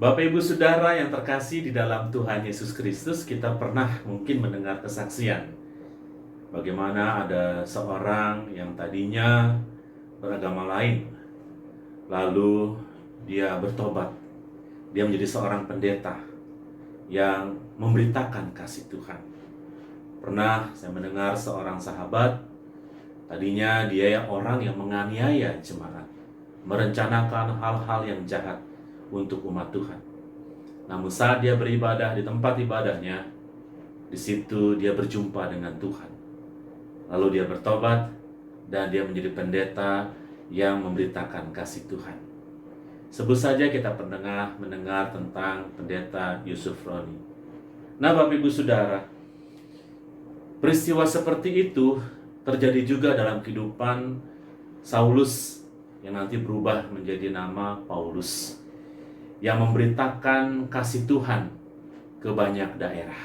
Bapak Ibu Saudara yang terkasih di dalam Tuhan Yesus Kristus, kita pernah mungkin mendengar kesaksian bagaimana ada seorang yang tadinya beragama lain, lalu dia bertobat, dia menjadi seorang pendeta yang memberitakan kasih Tuhan. Pernah saya mendengar seorang sahabat, tadinya dia orang yang menganiaya jemaat, merencanakan hal-hal yang jahat untuk umat Tuhan. Namun saat dia beribadah di tempat ibadahnya, di situ dia berjumpa dengan Tuhan. Lalu dia bertobat dan dia menjadi pendeta yang memberitakan kasih Tuhan. Sebut saja kita pernah mendengar tentang pendeta Yusuf Roni. Nah, Bapak Ibu Saudara, peristiwa seperti itu terjadi juga dalam kehidupan Saulus yang nanti berubah menjadi nama Paulus, yang memberitakan kasih Tuhan ke banyak daerah.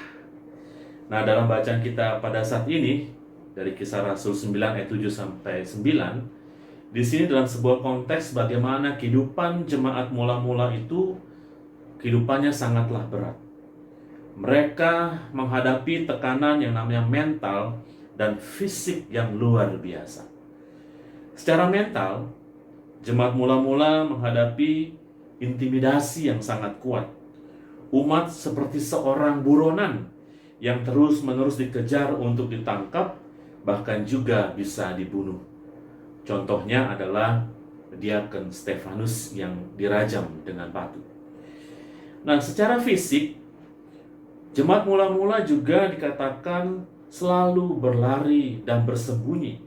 Nah, dalam bacaan kita pada saat ini dari Kisah Rasul 9 ayat 7 sampai 9, di sini dalam sebuah konteks bagaimana kehidupan jemaat mula-mula itu kehidupannya sangatlah berat. Mereka menghadapi tekanan yang namanya mental dan fisik yang luar biasa. Secara mental, jemaat mula-mula menghadapi intimidasi yang sangat kuat. Umat seperti seorang buronan yang terus-menerus dikejar untuk ditangkap, bahkan juga bisa dibunuh. Contohnya adalah Diakon Stefanus yang dirajam dengan batu. Nah, secara fisik, jemaat mula-mula juga dikatakan selalu berlari dan bersembunyi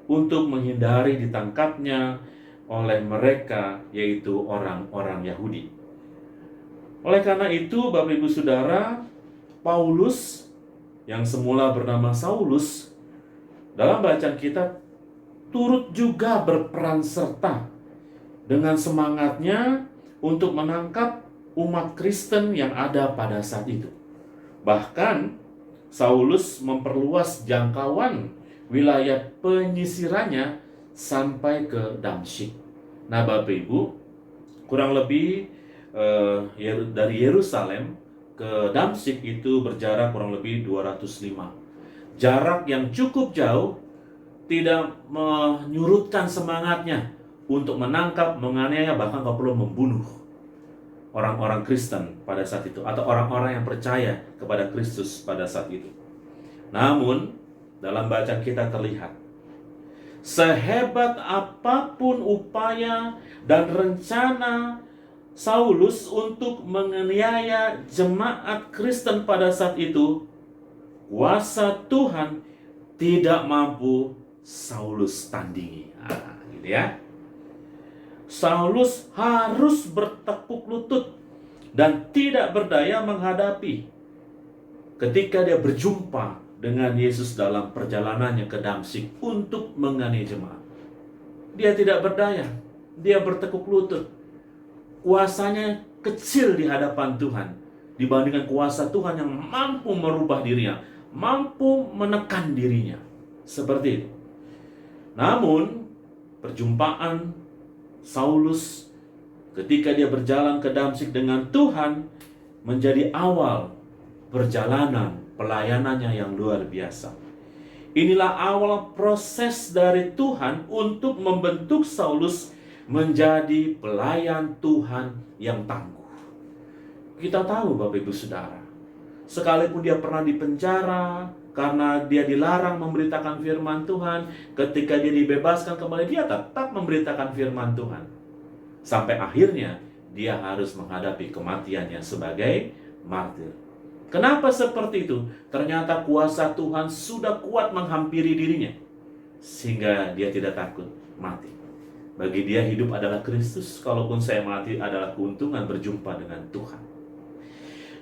untuk menghindari ditangkapnya oleh mereka, yaitu orang-orang Yahudi. Oleh karena itu, Bapak Ibu Saudara, Paulus yang semula bernama Saulus, dalam bacaan kita turut juga berperan serta dengan semangatnya untuk menangkap umat Kristen yang ada pada saat itu. Bahkan Saulus memperluas jangkauan wilayah penyisirannya sampai ke Damsyik. Nah, Bapak Ibu, kurang lebih dari Yerusalem ke Damsyik itu berjarak kurang lebih 205. Jarak yang cukup jauh tidak menyurutkan semangatnya untuk menangkap, menganiaya, bahkan kalau perlu membunuh orang-orang Kristen pada saat itu, atau orang-orang yang percaya kepada Kristus pada saat itu. Namun, dalam bacaan kita terlihat, sehebat apapun upaya dan rencana Saulus untuk menganiaya jemaat Kristen pada saat itu, kuasa Tuhan tidak mampu Saulus tandingi. Gitu ya. Saulus harus bertekuk lutut dan tidak berdaya menghadapi ketika dia berjumpa dengan Yesus dalam perjalanannya ke Damsyik untuk menganiaya jemaat. Dia tidak berdaya, dia bertekuk lutut. Kuasanya kecil di hadapan Tuhan dibandingkan kuasa Tuhan yang mampu merubah dirinya, mampu menekan dirinya. Seperti itu. Namun, perjumpaan Saulus ketika dia berjalan ke Damsyik dengan Tuhan menjadi awal perjalanan pelayanannya yang luar biasa. Inilah awal proses dari Tuhan untuk membentuk Saulus menjadi pelayan Tuhan yang tangguh. Kita tahu Bapak Ibu Saudara, sekalipun dia pernah dipenjara karena dia dilarang memberitakan firman Tuhan, ketika dia dibebaskan kembali, dia tetap memberitakan firman Tuhan. Sampai akhirnya dia harus menghadapi kematiannya sebagai martir. Kenapa seperti itu? Ternyata kuasa Tuhan sudah kuat menghampiri dirinya, sehingga dia tidak takut mati. Bagi dia hidup adalah Kristus, kalaupun saya mati adalah keuntungan berjumpa dengan Tuhan.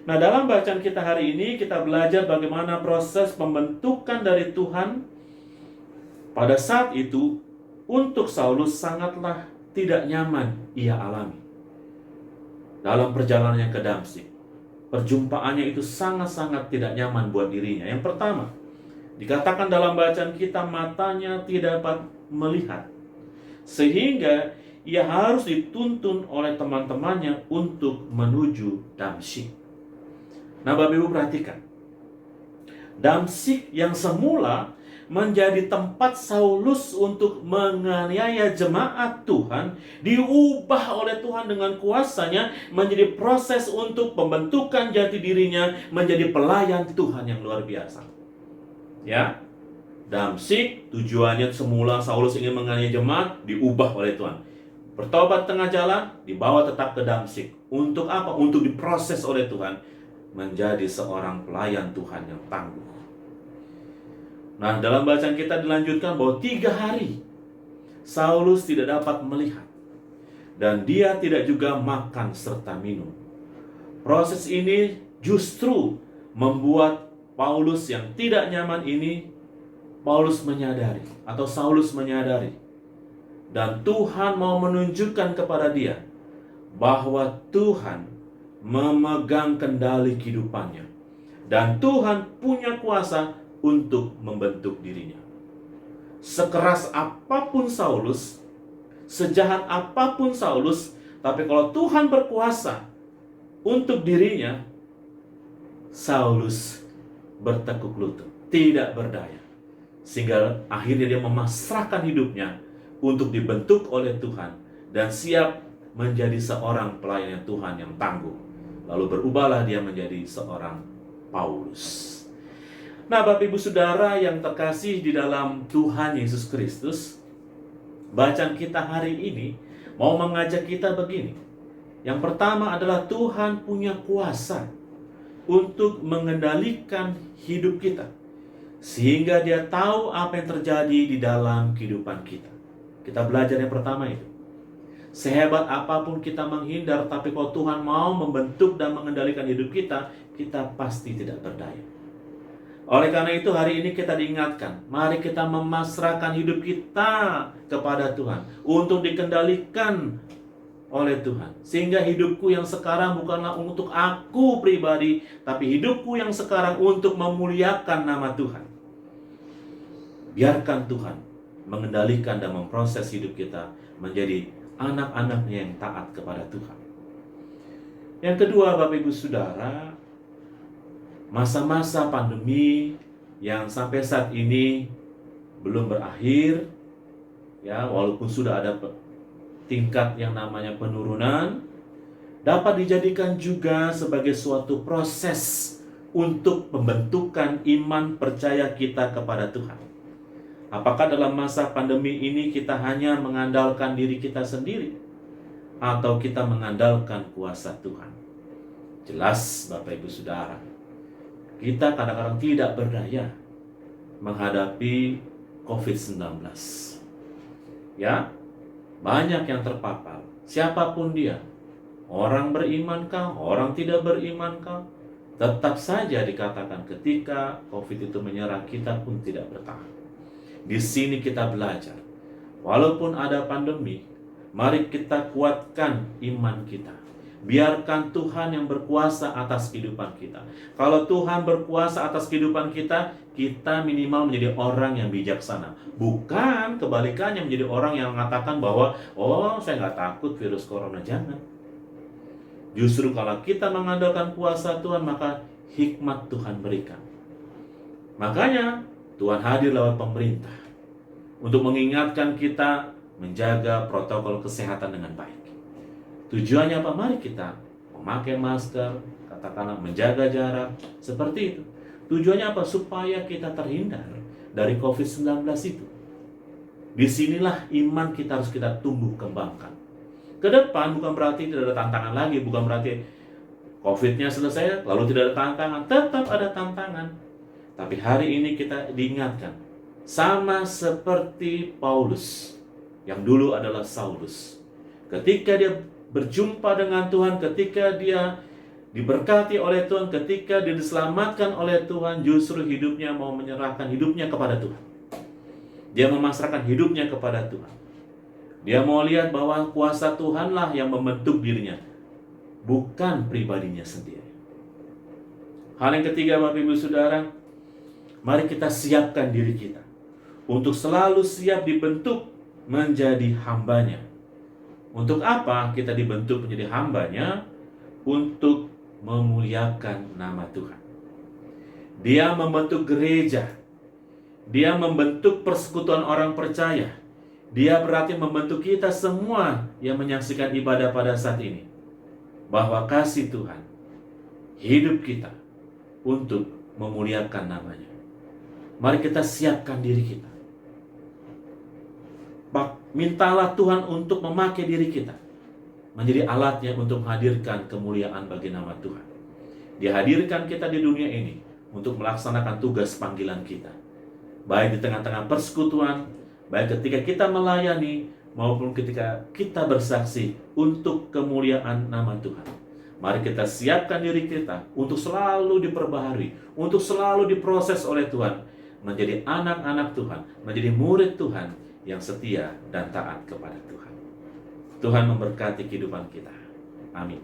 Nah, dalam bacaan kita hari ini, kita belajar bagaimana proses pembentukan dari Tuhan pada saat itu untuk Saulus sangatlah tidak nyaman ia alami. Dalam perjalanannya ke Damsyik, perjumpaannya itu sangat-sangat tidak nyaman buat dirinya. Yang pertama, dikatakan dalam bacaan kita matanya tidak dapat melihat, sehingga ia harus dituntun oleh teman-temannya untuk menuju Damsyik. Nah, Bapak Ibu perhatikan, Damsyik yang semula menjadi tempat Saulus untuk menganiaya jemaat Tuhan, diubah oleh Tuhan dengan kuasanya menjadi proses untuk pembentukan jati dirinya menjadi pelayan Tuhan yang luar biasa. Ya, Damsyik tujuannya semula Saulus ingin menganiaya jemaat, diubah oleh Tuhan. Bertobat tengah jalan, dibawa tetap ke Damsyik. Untuk apa? Untuk diproses oleh Tuhan menjadi seorang pelayan Tuhan yang tangguh. Nah, dalam bacaan kita dilanjutkan bahwa 3 hari Saulus tidak dapat melihat, dan dia tidak juga makan serta minum. Proses ini justru membuat Paulus yang tidak nyaman ini, Saulus menyadari, dan Tuhan mau menunjukkan kepada dia bahwa Tuhan memegang kendali kehidupannya, dan Tuhan punya kuasa untuk membentuk dirinya. Sekeras apapun Saulus, sejahat apapun Saulus, tapi kalau Tuhan berkuasa untuk dirinya, Saulus bertekuk lutut, tidak berdaya. Sehingga akhirnya dia memasrahkan hidupnya untuk dibentuk oleh Tuhan dan siap menjadi seorang pelayan Tuhan yang tangguh. Lalu berubahlah dia menjadi seorang Paulus. Nah, Bapak Ibu Saudara yang terkasih di dalam Tuhan Yesus Kristus, bacaan kita hari ini mau mengajak kita begini. Yang pertama adalah Tuhan punya kuasa untuk mengendalikan hidup kita, sehingga dia tahu apa yang terjadi di dalam kehidupan kita. Kita belajar yang pertama itu. Sehebat apapun kita menghindar, tapi kalau Tuhan mau membentuk dan mengendalikan hidup kita, kita pasti tidak berdaya. Oleh karena itu hari ini kita diingatkan, mari kita memasrahkan hidup kita kepada Tuhan untuk dikendalikan oleh Tuhan. Sehingga hidupku yang sekarang bukanlah untuk aku pribadi, tapi hidupku yang sekarang untuk memuliakan nama Tuhan. Biarkan Tuhan mengendalikan dan memproses hidup kita menjadi anak-anaknya yang taat kepada Tuhan. Yang kedua, Bapak Ibu Saudara, masa-masa pandemi yang sampai saat ini belum berakhir, ya, walaupun sudah ada tingkat yang namanya penurunan, dapat dijadikan juga sebagai suatu proses untuk pembentukan iman percaya kita kepada Tuhan. Apakah dalam masa pandemi ini kita hanya mengandalkan diri kita sendiri, atau kita mengandalkan kuasa Tuhan? Jelas Bapak Ibu Saudara, kita kadang-kadang tidak berdaya menghadapi COVID-19. Ya, banyak yang terpapar, siapapun dia, orang berimankah, orang tidak berimankah, tetap saja dikatakan ketika COVID itu menyerang, kita pun tidak bertahan. Di sini kita belajar, walaupun ada pandemi, mari kita kuatkan iman kita. Biarkan Tuhan yang berkuasa atas kehidupan kita. Kalau Tuhan berkuasa atas kehidupan kita, kita minimal menjadi orang yang bijaksana. Bukan kebalikannya, menjadi orang yang mengatakan bahwa, oh saya nggak takut virus corona. Jangan. Justru kalau kita mengandalkan kuasa Tuhan, maka hikmat Tuhan berikan. Makanya Tuhan hadir lewat pemerintah untuk mengingatkan kita menjaga protokol kesehatan dengan baik. Tujuannya apa? Mari kita memakai masker, katakanlah menjaga jarak, seperti itu. Tujuannya apa? Supaya kita terhindar dari COVID-19 itu. Disinilah iman kita harus kita tumbuh kembangkan. Ke depan bukan berarti tidak ada tantangan lagi, bukan berarti COVID-nya selesai, lalu tidak ada tantangan. Tetap ada tantangan. Tapi hari ini kita diingatkan, sama seperti Paulus, yang dulu adalah Saulus. Ketika dia berjumpa dengan Tuhan, ketika dia diberkati oleh Tuhan, ketika dia diselamatkan oleh Tuhan, justru hidupnya mau menyerahkan hidupnya kepada Tuhan. Dia memasrahkan hidupnya kepada Tuhan. Dia mau lihat bahwa kuasa Tuhanlah yang membentuk dirinya, bukan pribadinya sendiri. Hal yang ketiga, Bapak Ibu Saudara, mari kita siapkan diri kita untuk selalu siap dibentuk menjadi hambanya. Untuk apa kita dibentuk menjadi hambanya? Untuk memuliakan nama Tuhan. Dia membentuk gereja. Dia membentuk persekutuan orang percaya. Dia berarti membentuk kita semua yang menyaksikan ibadah pada saat ini, bahwa kasih Tuhan hidup kita untuk memuliakan namanya. Mari kita siapkan diri kita. Mintalah Tuhan untuk memakai diri kita menjadi alatnya untuk menghadirkan kemuliaan bagi nama Tuhan. Dihadirkan kita di dunia ini untuk melaksanakan tugas panggilan kita, baik di tengah-tengah persekutuan, baik ketika kita melayani, maupun ketika kita bersaksi untuk kemuliaan nama Tuhan. Mari kita siapkan diri kita untuk selalu diperbaharui, untuk selalu diproses oleh Tuhan, menjadi anak-anak Tuhan, menjadi murid Tuhan yang setia dan taat kepada Tuhan. Tuhan memberkati kehidupan kita. Amin.